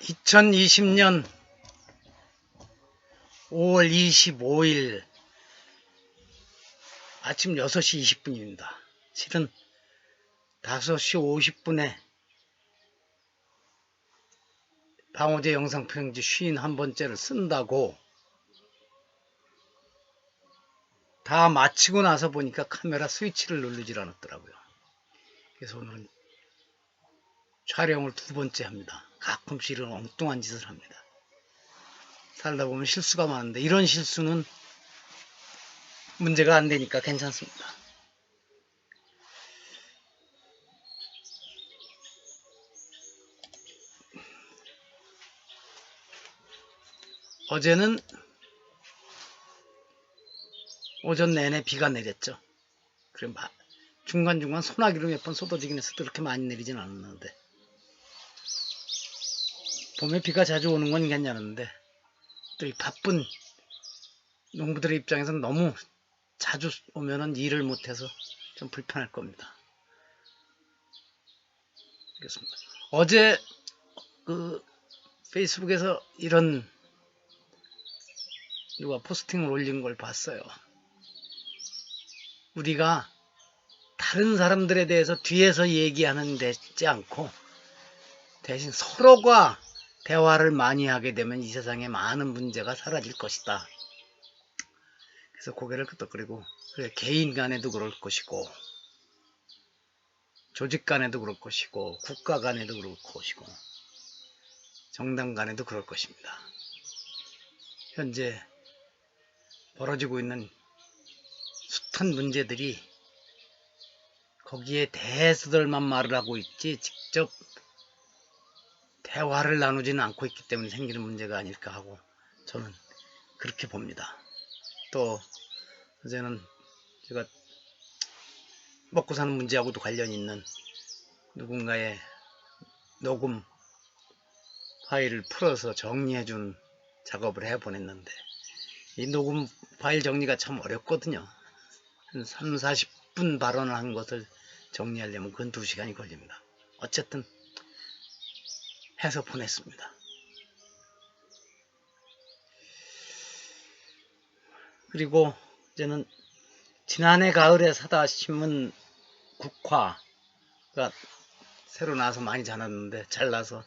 2020년 5월 25일 아침 6시 20분입니다. 실은 5시 50분에 방어제 영상편지 51번째를 쓴다고 다 마치고 나서 보니까 카메라 스위치를 누르질 않았더라고요. 그래서 오늘은 촬영을 2번째 합니다. 가끔씩 이런 엉뚱한 짓을 합니다. 살다 보면 실수가 많은데 이런 실수는 문제가 안 되니까 괜찮습니다. 어제는 오전 내내 비가 내렸죠. 그래 중간중간 소나기로 몇 번 쏟아지긴 했어도 그렇게 많이 내리진 않았는데 봄에 비가 자주 오는 건 괜찮은데 또 이 바쁜 농부들의 입장에서는 너무 자주 오면은 일을 못해서 좀 불편할 겁니다. 그렇습니다. 어제 페이스북에서 이런 누가 포스팅을 올린 걸 봤어요. 우리가 다른 사람들에 대해서 뒤에서 얘기하는 데지 않고 대신 서로가 대화를 많이 하게 되면 이 세상에 많은 문제가 사라질 것이다. 그래서 고개를 끄덕거리고 개인 간에도 그럴 것이고 조직 간에도 그럴 것이고 국가 간에도 그럴 것이고 정당 간에도 그럴 것입니다. 현재 벌어지고 있는 숱한 문제들이 거기에 대해서들만 말을 하고 있지 직접 대화를 나누지는 않고 있기 때문에 생기는 문제가 아닐까 하고 저는 그렇게 봅니다. 또 어제는 제가 먹고 사는 문제하고도 관련이 있는 누군가의 녹음 파일을 풀어서 정리해준 작업을 해보냈는데 이 녹음 파일 정리가 참 어렵거든요. 한 3, 40분 발언을 한 것을 정리하려면 그건 2시간이 걸립니다. 어쨌든 해서 보냈습니다. 그리고 이제는 지난해 가을에 사다 심은 국화가 새로 나서 많이 자랐는데 잘나서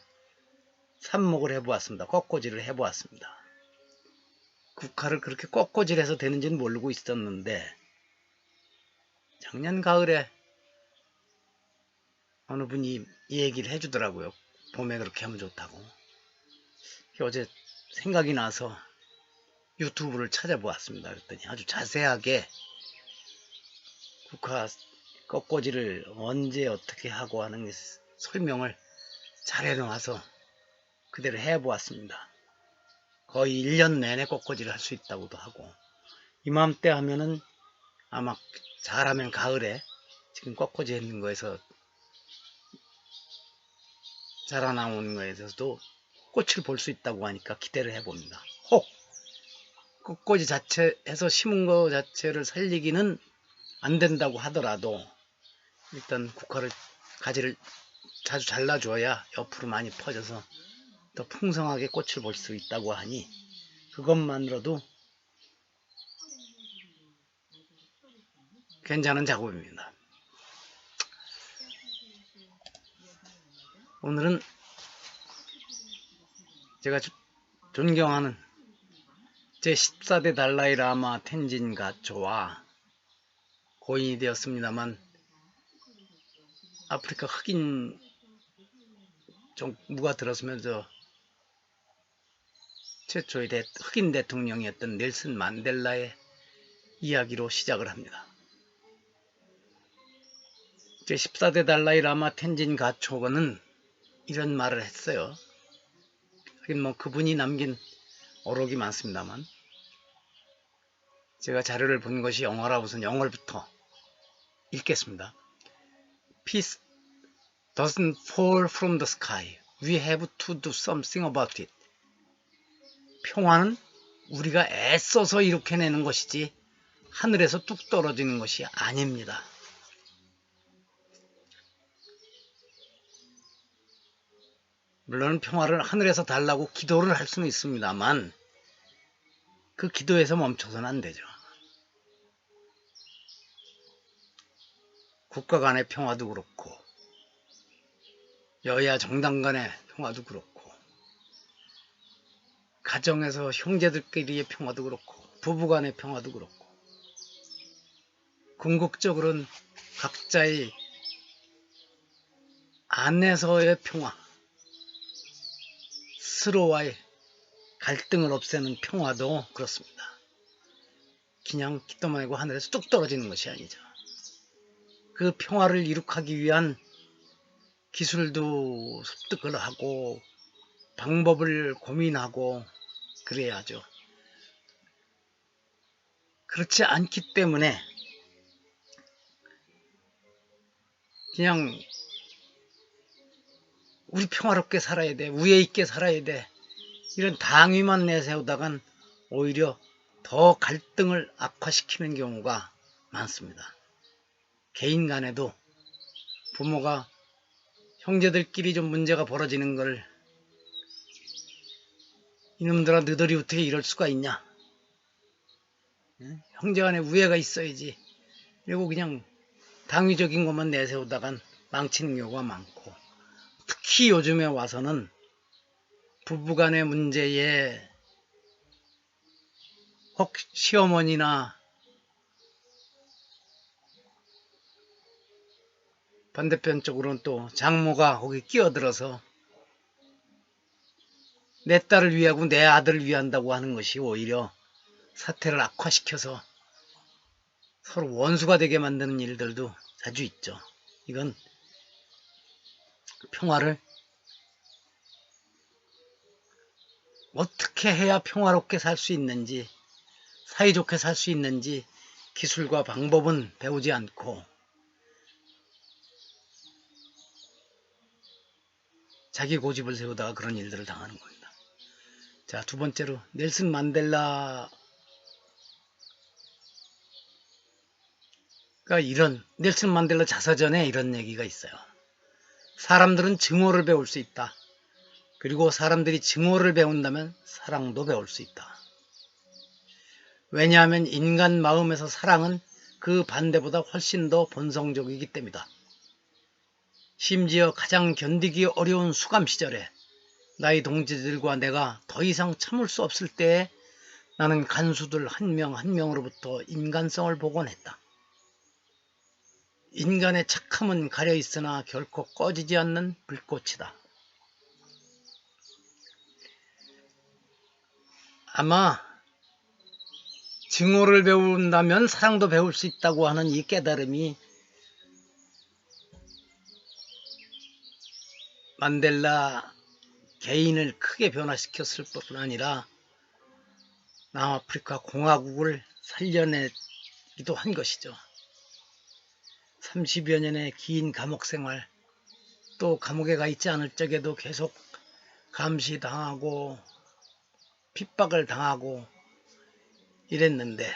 삽목을 해보았습니다. 꺾꽂이를 해보았습니다. 국화를 그렇게 꺾꽂이를 해서 되는지는 모르고 있었는데 작년 가을에 어느 분이 이 얘기를 해주더라고요. 봄에 그렇게 하면 좋다고. 어제 생각이 나서 유튜브를 찾아보았습니다. 그랬더니 아주 자세하게 국화 꺾꽂이를 언제 어떻게 하고 하는 설명을 잘 해놓아서 그대로 해보았습니다. 거의 1년 내내 꺾꽂이를 할 수 있다고도 하고 이맘때 하면은 아마 잘하면 가을에 지금 꺾꽂이 했는 거에서 자라나오는 거에 대해서도 꽃을 볼 수 있다고 하니까 기대를 해봅니다. 혹 꺾꽂이 자체에서 심은 거 자체를 살리기는 안 된다고 하더라도 일단 국화를 가지를 자주 잘라줘야 옆으로 많이 퍼져서 더 풍성하게 꽃을 볼 수 있다고 하니 그것만으로도 괜찮은 작업입니다. 오늘은 제가 존경하는 제14대 달라이 라마 텐진 가초와 고인이 되었습니다만 아프리카 흑인 정부가 들어서면서 최초의 흑인 대통령이었던 넬슨 만델라의 이야기로 시작을 합니다. 제14대 달라이 라마 텐진 가초는 이런 말을 했어요. 하긴 뭐 그분이 남긴 어록이 많습니다만 제가 자료를 본 것이 영어라 우선 영어부터 읽겠습니다. Peace doesn't fall from the sky. We have to do something about it. 평화는 우리가 애써서 이렇게 내는 것이지 하늘에서 뚝 떨어지는 것이 아닙니다. 물론 평화를 하늘에서 달라고 기도를 할 수는 있습니다만 그 기도에서 멈춰서는 안 되죠. 국가 간의 평화도 그렇고 여야 정당 간의 평화도 그렇고 가정에서 형제들끼리의 평화도 그렇고 부부 간의 평화도 그렇고 궁극적으로는 각자의 안에서의 평화, 서로와의 갈등을 없애는 평화도 그렇습니다. 그냥 기도만 하고 하늘에서 뚝 떨어지는 것이 아니죠. 그 평화를 이룩하기 위한 기술도 습득을 하고 방법을 고민하고 그래야죠. 그렇지 않기 때문에 그냥 우리 평화롭게 살아야 돼, 우애 있게 살아야 돼, 이런 당위만 내세우다간 오히려 더 갈등을 악화시키는 경우가 많습니다. 개인 간에도 부모가 형제들끼리 좀 문제가 벌어지는 걸 이놈들아 너희들이 어떻게 이럴 수가 있냐, 형제 간에 우애가 있어야지, 그리고 그냥 당위적인 것만 내세우다간 망치는 경우가 많고, 특히 요즘에 와서는 부부간의 문제에 혹 시어머니나 반대편 쪽으로는 또 장모가 거기 끼어들어서 내 딸을 위하고 내 아들을 위한다고 하는 것이 오히려 사태를 악화시켜서 서로 원수가 되게 만드는 일들도 자주 있죠. 이건 평화를 어떻게 해야 평화롭게 살 수 있는지, 사이좋게 살 수 있는지 기술과 방법은 배우지 않고 자기 고집을 세우다가 그런 일들을 당하는 겁니다. 자, 두 번째로 넬슨 만델라가 넬슨 만델라 자서전에 이런 얘기가 있어요. 사람들은 증오를 배울 수 있다. 그리고 사람들이 증오를 배운다면 사랑도 배울 수 있다. 왜냐하면 인간 마음에서 사랑은 그 반대보다 훨씬 더 본성적이기 때문이다. 심지어 가장 견디기 어려운 수감 시절에 나의 동지들과 내가 더 이상 참을 수 없을 때에 나는 간수들 한 명 한 명으로부터 인간성을 복원했다. 인간의 착함은 가려있으나 결코 꺼지지 않는 불꽃이다. 아마 증오를 배운다면 사랑도 배울 수 있다고 하는 이 깨달음이 만델라 개인을 크게 변화시켰을 뿐 아니라 남아프리카 공화국을 살려내기도 한 것이죠. 30여 년의 긴 감옥 생활, 또 감옥에 가 있지 않을 적에도 계속 감시당하고 핍박을 당하고 이랬는데,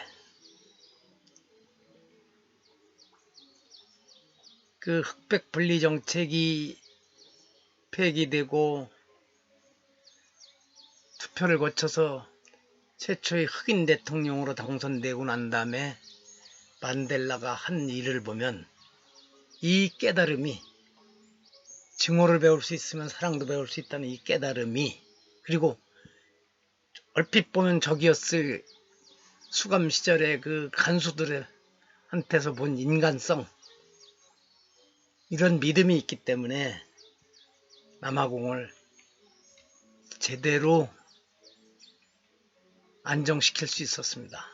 그 흑백 분리 정책이 폐기되고 투표를 거쳐서 최초의 흑인 대통령으로 당선되고 난 다음에 만델라가 한 일을 보면 이 깨달음이, 증오를 배울 수 있으면 사랑도 배울 수 있다는 이 깨달음이, 그리고 얼핏 보면 적이었을 수감 시절의 그 간수들한테서 본 인간성, 이런 믿음이 있기 때문에 남아공을 제대로 안정시킬 수 있었습니다.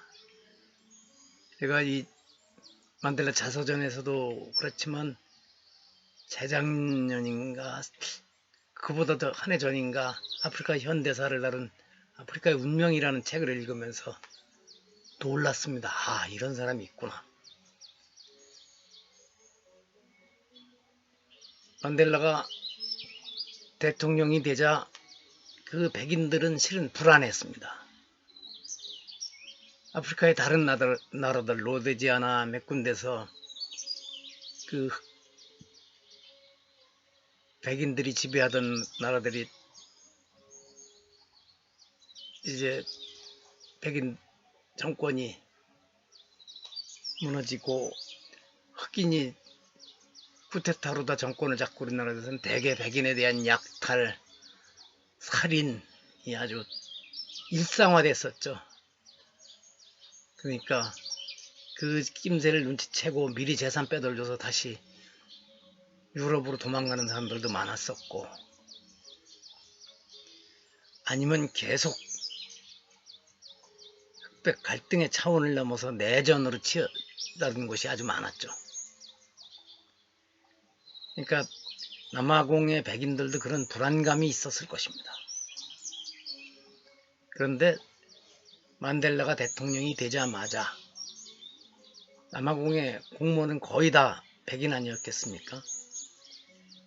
제가 이 만델라 자서전에서도 그렇지만 재작년인가 그보다 더 한 해 전인가 아프리카 현대사를 다룬 아프리카의 운명이라는 책을 읽으면서 놀랐습니다. 아, 이런 사람이 있구나. 만델라가 대통령이 되자 그 백인들은 실은 불안했습니다. 아프리카의 다른 나라들 로데지아나 몇 군데서 그 백인들이 지배하던 나라들이 이제 백인 정권이 무너지고 흑인이 쿠데타로 다 정권을 잡고 우리나라에서는 대개 백인에 대한 약탈, 살인이 아주 일상화됐었죠. 그러니까 그 낌새를 눈치채고 미리 재산 빼돌려서 다시 유럽으로 도망가는 사람들도 많았었고, 아니면 계속 흑백 갈등의 차원을 넘어서 내전으로 치닫은 곳이 아주 많았죠. 그러니까 남아공의 백인들도 그런 불안감이 있었을 것입니다. 그런데 만델라가 대통령이 되자마자 남아공의 공무원은 거의 다 백인 아니었겠습니까?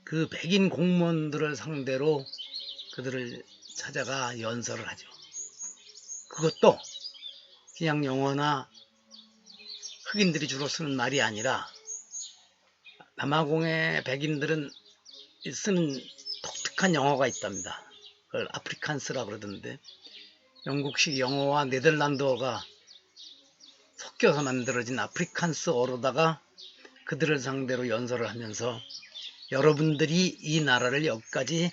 그 백인 공무원들을 상대로 그들을 찾아가 연설을 하죠. 그것도 그냥 영어나 흑인들이 주로 쓰는 말이 아니라 남아공의 백인들은 쓰는 독특한 영어가 있답니다. 그걸 아프리칸스라 그러던데, 영국식 영어와 네덜란드어가 섞여서 만들어진 아프리칸스어로다가 그들을 상대로 연설을 하면서 여러분들이 이 나라를 여기까지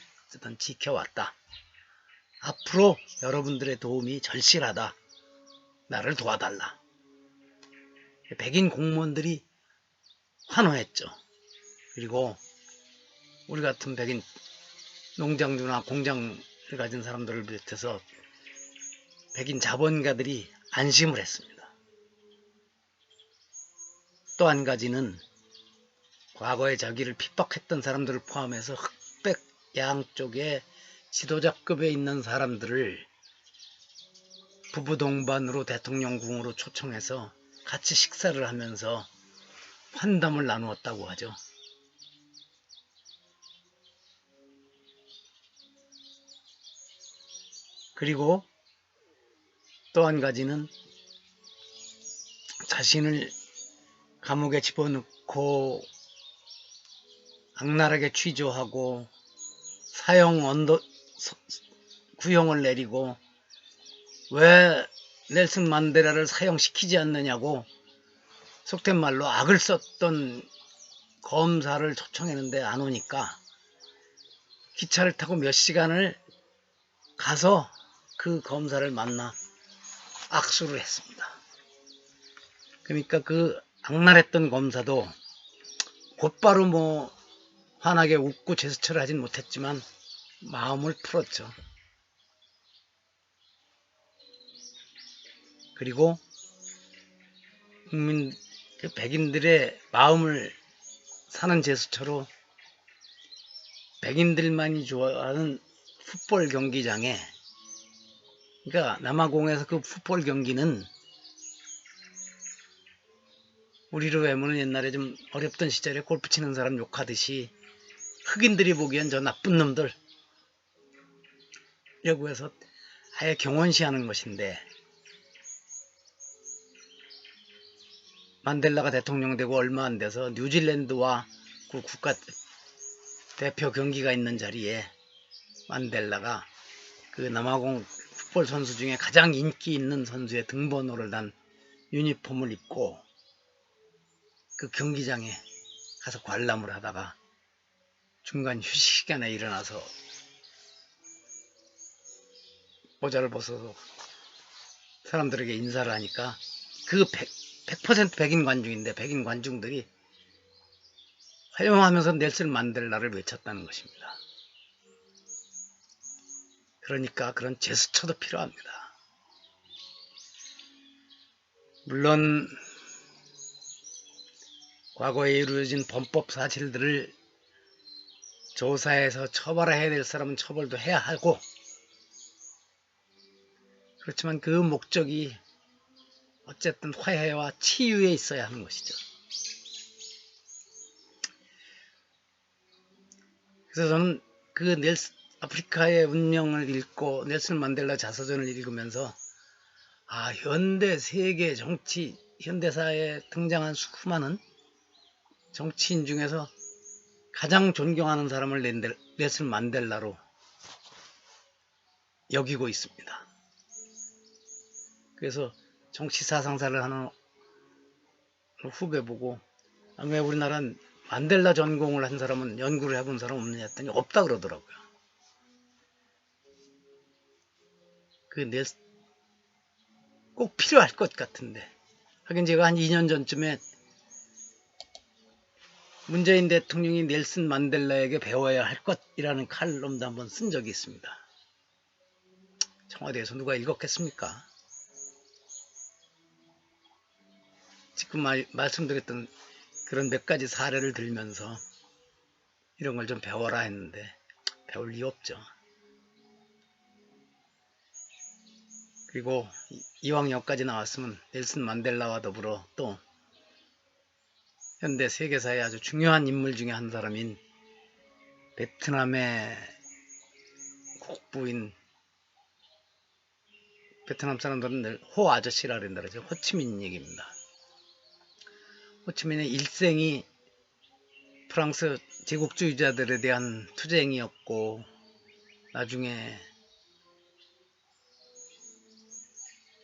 지켜왔다. 앞으로 여러분들의 도움이 절실하다. 나를 도와달라. 백인 공무원들이 환호했죠. 그리고 우리 같은 백인 농장주나 공장을 가진 사람들을 비롯해서 백인 자본가들이 안심을 했습니다. 또 한 가지는 과거에 자기를 핍박했던 사람들을 포함해서 흑백 양쪽에 지도자급에 있는 사람들을 부부 동반으로 대통령궁으로 초청해서 같이 식사를 하면서 환담을 나누었다고 하죠. 그리고 또 한 가지는 자신을 감옥에 집어넣고 악랄하게 취조하고 구형을 내리고 왜 넬슨 만델라를 사형시키지 않느냐고 속된 말로 악을 썼던 검사를 초청했는데 안 오니까 기차를 타고 몇 시간을 가서 그 검사를 만나 악수를 했습니다. 그러니까 그 악랄했던 검사도 곧바로 환하게 웃고 제스처를 하진 못했지만 마음을 풀었죠. 그리고 백인들의 마음을 사는 제스처로 백인들만이 좋아하는 풋볼 경기장에, 그러니까 남아공에서 그 풋볼 경기는 우리로 외모는 옛날에 좀 어렵던 시절에 골프 치는 사람 욕하듯이 흑인들이 보기엔 저 나쁜 놈들 라고 해서 아예 경원시하는 것인데, 만델라가 대통령 되고 얼마 안 돼서 뉴질랜드와 그 국가 대표 경기가 있는 자리에 만델라가 그 남아공 풋볼 선수 중에 가장 인기 있는 선수의 등번호를 단 유니폼을 입고 그 경기장에 가서 관람을 하다가 중간 휴식 시간에 일어나서 모자를 벗어서 사람들에게 인사를 하니까 그 100% 백인 관중인데 백인 관중들이 활용하면서 넬슨 만델라를 외쳤다는 것입니다. 그러니까 그런 제스처도 필요합니다. 물론 과거에 이루어진 범법 사실들을 조사해서 처벌해야 될 사람은 처벌도 해야 하고, 그렇지만 그 목적이 어쨌든 화해와 치유에 있어야 하는 것이죠. 그래서 저는 그 아프리카의 운명을 읽고 넬슨 만델라 자서전을 읽으면서 현대 세계 정치, 현대사에 등장한 수많은 정치인 중에서 가장 존경하는 사람을 넬슨 만델라로 여기고 있습니다. 그래서 정치 사상사를 하는 후배 보고 왜 우리나라는 만델라 전공을 한 사람은 연구를 해본 사람 없느냐 했더니 없다 그러더라고요. 꼭 필요할 것 같은데. 하긴 제가 한 2년 전쯤에 문재인 대통령이 넬슨 만델라에게 배워야 할 것이라는 칼럼도 한번 쓴 적이 있습니다. 청와대에서 누가 읽었겠습니까? 지금 말씀드렸던 그런 몇 가지 사례를 들면서 이런 걸 좀 배워라 했는데 배울 리 없죠. 그리고 이왕 여기까지 나왔으면 넬슨 만델라와 더불어 또 현대 세계사의 아주 중요한 인물 중에 한 사람인 베트남의 국부인, 베트남 사람들은 늘 호 아저씨라 그런다 그러죠. 호치민 얘기입니다. 호치민의 일생이 프랑스 제국주의자들에 대한 투쟁이었고 나중에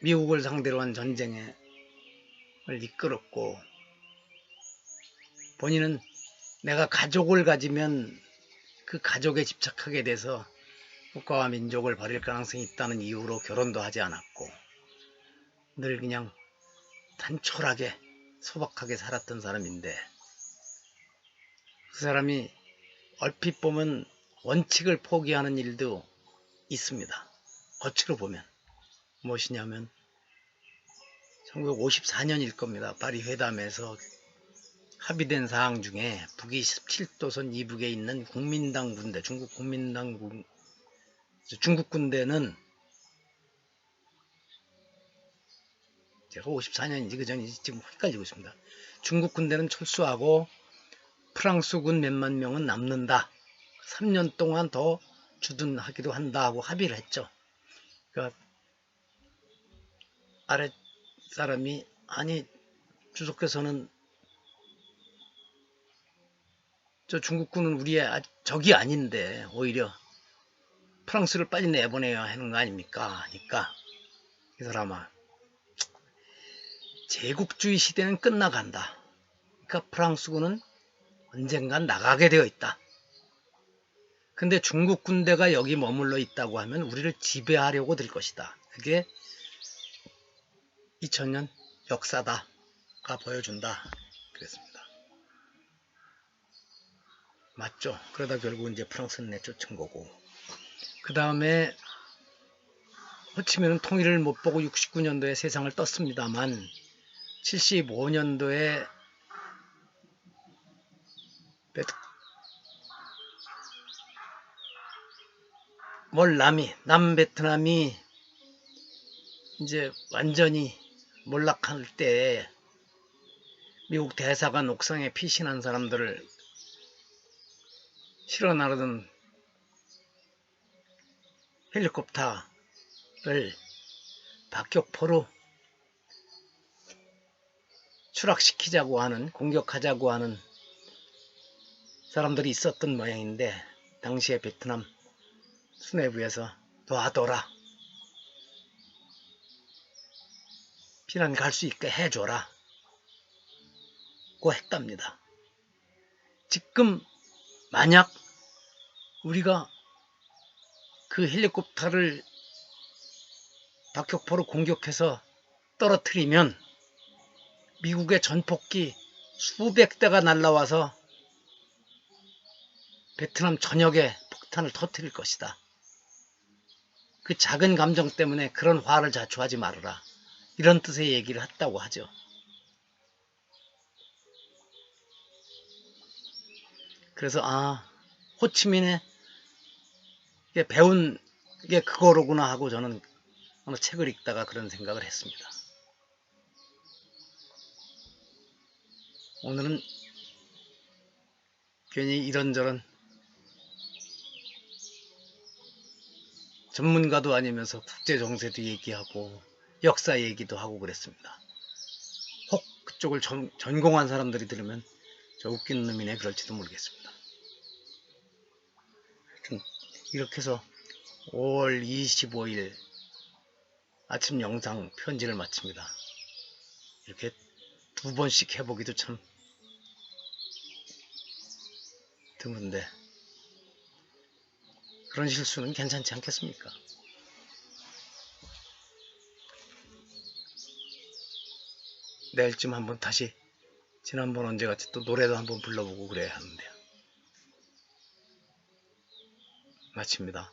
미국을 상대로 한 전쟁을 이끌었고 본인은 내가 가족을 가지면 그 가족에 집착하게 돼서 국가와 민족을 버릴 가능성이 있다는 이유로 결혼도 하지 않았고 늘 그냥 단촐하게 소박하게 살았던 사람인데 그 사람이 얼핏 보면 원칙을 포기하는 일도 있습니다. 거치로 보면 무엇이냐면 1954년일 겁니다. 파리 회담에서 합의된 사항 중에 북위 17도선 이북에 있는 국민당 군대, 중국 군대는 제가 54년인지 그 전인지 지금 헷갈리고 있습니다. 중국 군대는 철수하고 프랑스군 몇만 명은 남는다. 3년 동안 더 주둔하기도 한다 하고 합의를 했죠. 그러니까 아래 사람이 아니 주석께서는 저 중국군은 우리의 적이 아닌데 오히려 프랑스를 빨리 내보내야 하는 거 아닙니까? 하니까 이 사람아 제국주의 시대는 끝나간다. 그러니까 프랑스군은 언젠간 나가게 되어 있다. 근데 중국 군대가 여기 머물러 있다고 하면 우리를 지배하려고 들 것이다. 그게 2000년 역사다가 보여준다. 그랬습니다. 맞죠? 그러다 결국 이제 프랑스는 내쫓은 거고. 그 다음에 호치민은 통일을 못 보고 69년도에 세상을 떴습니다만 75년도에 남베트남이 이제 완전히 몰락할 때 미국 대사관 옥상에 피신한 사람들을 실어 나르던 헬리콥터를 박격포로 추락시키자고 하는, 공격하자고 하는 사람들이 있었던 모양인데 당시에 베트남 수뇌부에서 놔둬라. 피난 갈 수 있게 해줘라. 고 했답니다. 지금 만약 우리가 그 헬리콥터를 박격포로 공격해서 떨어뜨리면 미국의 전폭기 수백 대가 날라와서 베트남 전역에 폭탄을 터뜨릴 것이다. 그 작은 감정 때문에 그런 화를 자초하지 말아라. 이런 뜻의 얘기를 했다고 하죠. 그래서 호치민에 배운 게 그거로구나 하고 저는 어느 책을 읽다가 그런 생각을 했습니다. 오늘은 괜히 이런저런 전문가도 아니면서 국제정세도 얘기하고 역사 얘기도 하고 그랬습니다. 혹 그쪽을 전공한 사람들이 들으면 저 웃긴 놈이네 그럴지도 모르겠습니다. 이렇게 해서 5월 25일 아침 영상 편지를 마칩니다. 이렇게 2번씩 해보기도 참 드문데 그런 실수는 괜찮지 않겠습니까? 내일쯤 한번 다시 지난번 언제같이 또 노래도 한번 불러보고 그래야 하는데요. 마칩니다.